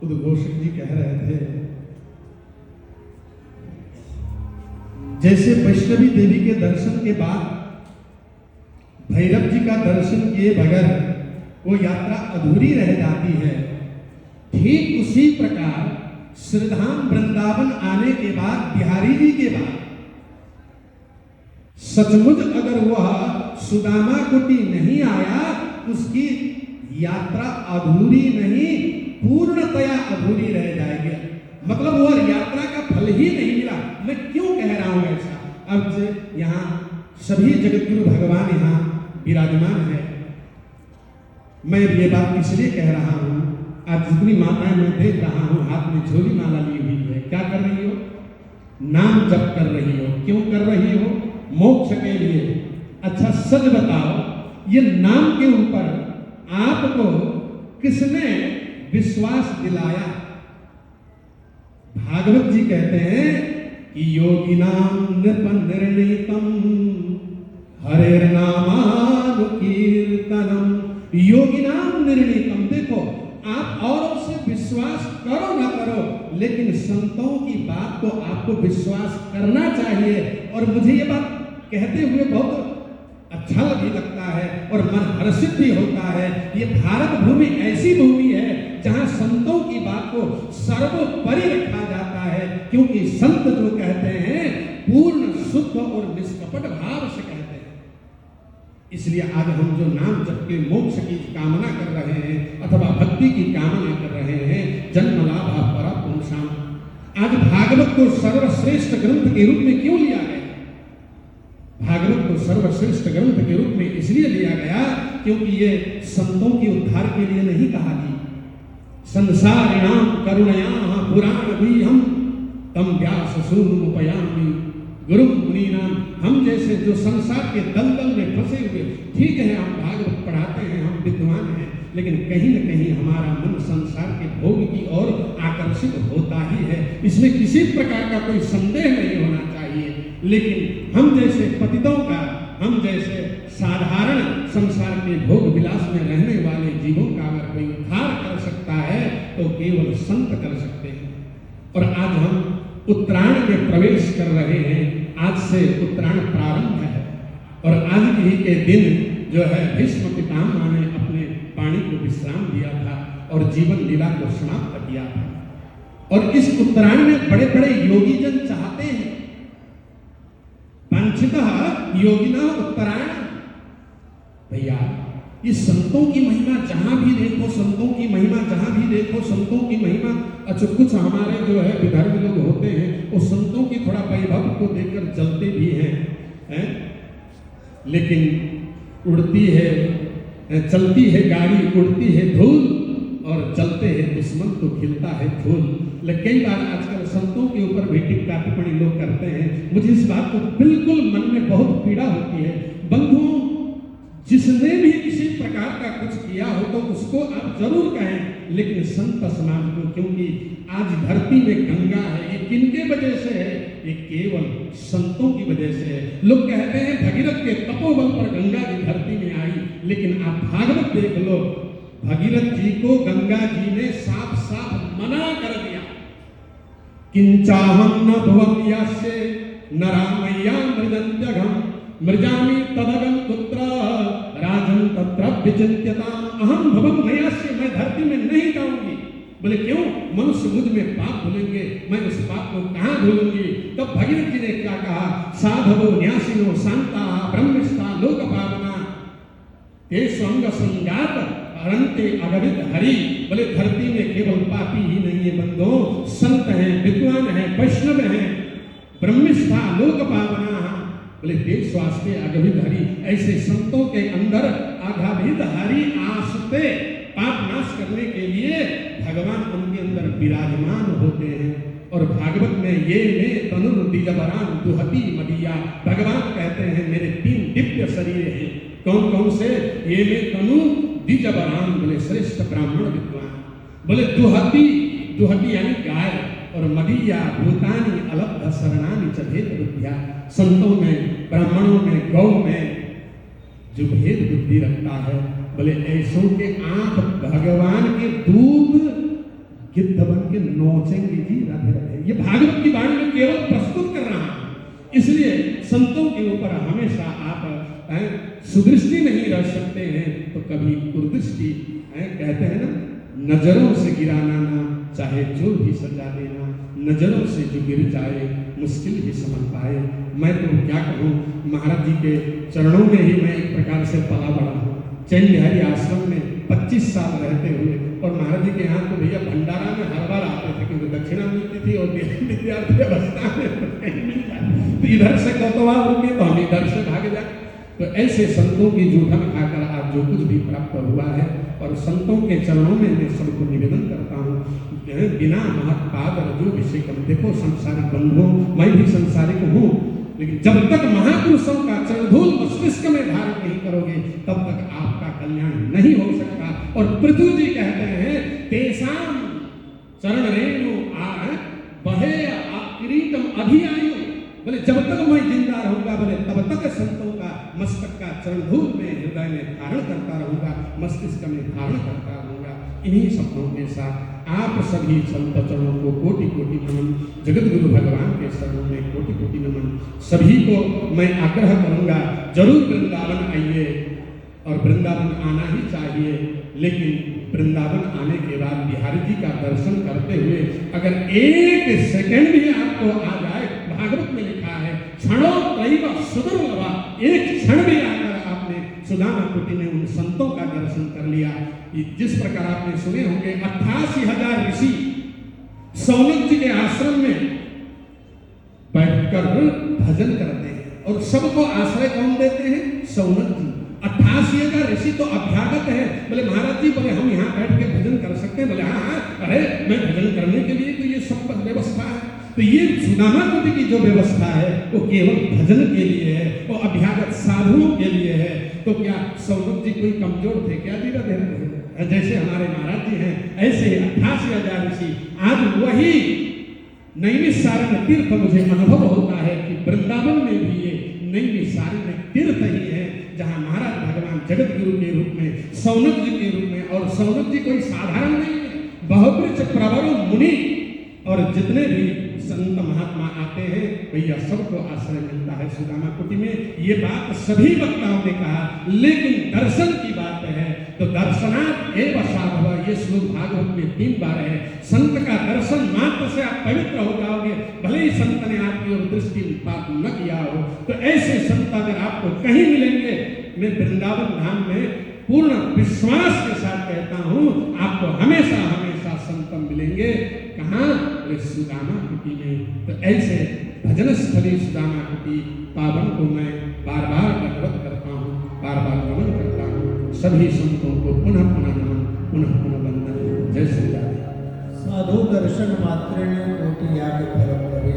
उद्घोषक जी कह रहे थे, जैसे वैष्णवी देवी के दर्शन के बाद भैरव जी का दर्शन किए बगैर वो यात्रा अधूरी रह जाती है, ठीक उसी प्रकार श्रीधाम वृंदावन आने के बाद, बिहारी जी के बाद सचमुच अगर वह सुदामा कुटी नहीं आया, उसकी यात्रा अधूरी नहीं, पूर्णतया अधूरी रह जाएगी। मतलब वह यात्रा का फल ही नहीं मिला। मैं क्यों कह रहा हूं ऐसा? अब से यहाँ सभी जगतगुरु भगवान यहाँ विराजमान है। मैं ये बात इसलिए कह रहा हूं, आज जितनी माताएं मैं देख रहा हूं हाथ में झोली माला ली हुई है, क्या कर रही हो? नाम जप कर रही हो। क्यों कर रही हो? मोक्ष के लिए। अच्छा सच बताओ, ये नाम के ऊपर आपको किसने विश्वास दिलाया? भागवत जी कहते हैं कि योगिनाम नृप निर्णीतम हरेर नामानुकीर्तनम। योगिनाम निर्णीतम, देखो आप औरों से विश्वास करो ना करो, लेकिन संतों की बात को आपको विश्वास करना चाहिए। और मुझे ये बात कहते हुए बहुत अच्छा भी लगता है और मन हर्षित भी होता है। ये भारत भूमि ऐसी भूमि है जहां संतों की बात को सर्वोपरि रखा जाता है, क्योंकि संत जो कहते हैं पूर्ण शुद्ध और निष्कपट भाव से कहते हैं। इसलिए आज हम जो नाम जप के मोक्ष की कामना कर रहे हैं अथवा भक्ति की कामना कर रहे हैं, जन्म लाभ परा पुरुषाम, आज भागवत को सर्वश्रेष्ठ ग्रंथ के रूप में क्यों लिया गया? भागवत को सर्वश्रेष्ठ ग्रंथ के रूप में इसलिए लिया गया क्योंकि ये संतों के उद्धार के लिए नहीं कहा गया। संसारिणाम करुणया पुराण भी हम तम व्यास सूनुपयामी गुरु मुनीनाम। हम जैसे जो संसार के दलदल में फंसे हुए, ठीक है हम भागवत पढ़ाते हैं, हम विद्वान हैं, लेकिन कहीं न कहीं हमारा मन संसार के भोग की ओर आकर्षित होता ही है। इसमें किसी प्रकार का कोई संदेह नहीं होना चाहिए। लेकिन हम जैसे पतितों का, हम जैसे साधारण संसार के भोग विलास में रहने वाले जीवों का अगर कोई उद्धार कर सकता है तो केवल संत कर सकते हैं। और आज हम उत्तरायण में प्रवेश कर रहे हैं। आज से उत्तरायण प्रारंभ है और आज ही के दिन जो है भीष्म पितामह ने अपने वाणी को विश्राम दिया था और जीवन लीला को समाप्त किया था। और इस उत्तरायण में बड़े बड़े योगी जन चाहते हैं, वांछितः योगिना उत्तरायण। भैया इस संतों की महिमा जहां भी देखो, संतों की महिमा जहां भी देखो, संतों की महिमा। अच्छा कुछ हमारे जो है विधर्म लोग होते हैं वो संतों की थोड़ा वैभव को देखकर जलते भी हैं? लेकिन उड़ती है, चलती है गाड़ी, उड़ती है धूल और चलते हैं दुश्मन तो खिलता है फूल। लेकिन कई बार आजकल संतों के ऊपर भी टिप्पणी टिप्पणी लोग करते हैं। मुझे इस बात को बिल्कुल मन में बहुत पीड़ा होती है। बंधुओं, जिसने भी किसी प्रकार का कुछ किया हो तो उसको आप जरूर कहें, लेकिन संत समाज को, क्योंकि आज धरती में गंगा है, ये किनके वजह से है? ये केवल संतों की वजह से है। लोग कहते हैं भगीरथ के तपोबल पर गंगा जी धरती में आई, लेकिन आप भागवत देख लो, भगीरथ जी को गंगा जी ने साफ साफ मना कर दिया। किंचाहम न भवम यास्य नरामय्या मृदंत्यघम मृजामी तदगम पुत्र राजन तत्र विचिंत्यताम अहम भवम नयास्य। मैं धरती में नहीं जाऊंगी। बोले क्यों? मनुष्य मुझ में पाप भूलेंगे, मैं उस पाप को कहां भूलूंगी? तो भगीरथ जी ने क्या कहा? साधवो न्यासिनो शांता ब्रह्मस्था लोक पावना ते संग संगात अरंते अगवित हरि। बोले धरती में केवल पापी ही नहीं है बंधो, संत हैं, विद्वान हैं, वैष्णव हैं, ब्रह्मस्था लोक पावना। बोले देश वास्ते अगवित हरि। ऐसे संतों के अंदर अगवित हरि आसते पाप नाश करने के लिए भगवान उनके अंदर विराजमान होते हैं। और भागवत में ये में तनु द्विजबरान दुहति मदिया, भगवान कहते हैं मेरे 3 दिव्य शरीर हैं। कौन कौन से? ये में तनु द्विजबरान, बोले श्रेष्ठ ब्राह्मण विद्वान। बोले दुहति, दुहति यानी गाय, और मदिया भूतानी अलब्ध शरणानि च भेद बुद्धिया। संतों में, ब्राह्मणों में, गौ में जो भेद बुद्धि रखता है, बोले ऐसों के आंख भगवान के दूध गिद्ध बन के नोचेंगे जी राधे राधे। ये भागवत की वाणी में केवल प्रस्तुत कर रहा हूं, इसलिए संतों के ऊपर हमेशा आप सुदृष्टि नहीं रह सकते हैं तो कभी कुदृष्टि। कहते हैं ना, नजरों से गिराना ना चाहे जो भी सजा देना, नजरों से जो गिर जाए मुश्किल ही समझ पाए। मैं तो क्या कहूँ, महाराज जी के चरणों में ही मैं एक प्रकार से पला बड़ा हूँ। चैन बिहारी आश्रम में 25 साल रहते हुए, और महाराज जी के यहाँ तो भैया भंडारा में हर बार आते थे क्योंकि दक्षिणा मिलती थी और विद्यार्थी अवस्था में तो इधर से कौतुहल होंगे तो हम इधर से भाग जाए। तो ऐसे संतों की जूठन खाकर आज जो कुछ भी प्राप्त हुआ है, और संतों के चरणों में मैं सबको निवेदन करता हूँ, बिना महत्पाद रजो विषेकम। देखो संसारिक बंधुओं, मैं भी संसारिक हूँ, लेकिन जब तक महापुरुषों का चरणधूल मस्तिष्क में धारण नहीं करोगे तब तक आपका कल्याण नहीं हो सकता। और पृथ्वी जी कहते हैं, तेसाम चरण रेणु बहे किरीटम अभियायु। बोले जब तक मैं जिंदा रहूंगा, बोले तब तक संतों का मस्तक का चरणधूल में हृदय में धारण करता रहूंगा, मस्तिष्क में धारण करता रहूंगा। इन्हीं शब्दों के साथ आप सभी संत चरणों को कोटि कोटि नमन, जगत गुरु भगवान के चरणों में कोटि कोटि नमन। सभी को मैं आग्रह करूंगा, जरूर वृंदावन आइए, और वृंदावन आना ही चाहिए, लेकिन वृंदावन आने के बाद बिहारी जी का दर्शन करते हुए अगर एक सेकंड भी आपको आ जाए, भागवत में लिखा है क्षणों त्रैव सुदुर्लभा, एक क्षण भी आकर आपने सुदामा कुटी में उन संतों का दर्शन कर लिया। जिस प्रकार आपने सुने होंगे 88,000 ऋषि सौनक जी के आश्रम में बैठकर भजन करते हैं, और सबको आश्रय कौन देते हैं? सौनक जी। 88,000 ऋषि तो अभ्यागत है। बोले महाराज जी, बोले हम यहाँ बैठ के भजन कर सकते हैं? बोले हाँ हाँ, अरे मैं भजन करने के लिए तो ये सब व्यवस्था है। तो ये सुदामा कुटी की जो व्यवस्था है वो केवल भजन के लिए है, वो अभ्यागत साधुओं के लिए है। तो क्या सौनक जी कोई कमजोर थे क्या? धीरे धीरे जैसे हमारे महाराज जी हैं, ऐसे 88,000 ऋषि। आज वही नैमिषारण्य तीर्थ मुझे अनुभव होता है कि वृंदावन में भी ये नैमिषारण्य तीर्थ ही है, जहाँ महाराज भगवान जगत गुरु के रूप में, सौनक जी के रूप में, और सौनक जी कोई साधारण नहीं है, बहुवृक्ष प्रवर मुनि, और जितने भी संत महात्मा आते हैं भैया सबको आश्रय मिलता है सुदामा कुटी में। ये बात सभी वक्ताओं ने कहा, लेकिन दर्शन की बात है तो दर्शनात् एव साधव, ये श्लोक भागवत में 3 बार है। संत का दर्शन मात्र से आप पवित्र हो जाओगे, भले ही संत ने आपकी ओर दृष्टि पाप न किया हो। तो ऐसे संत अगर आपको कहीं मिलेंगे, मैं वृंदावन धाम में पूर्ण विश्वास के साथ कहता हूँ, आपको हमेशा हमेशा संत मिलेंगे। कहाँ? सुदामा कुटी में। तो ऐसे भजन स्थली सुदामा कुटी पावन को मैं बार बार दंडवत करता हूँ, बार बार नमन करता हूँ। सभी संतों को पुनः पुनः नमन, पुनः पुनः वंदन। जय श्री राधे। साधु दर्शन मात्रेण कोटि याग फलम लभेत।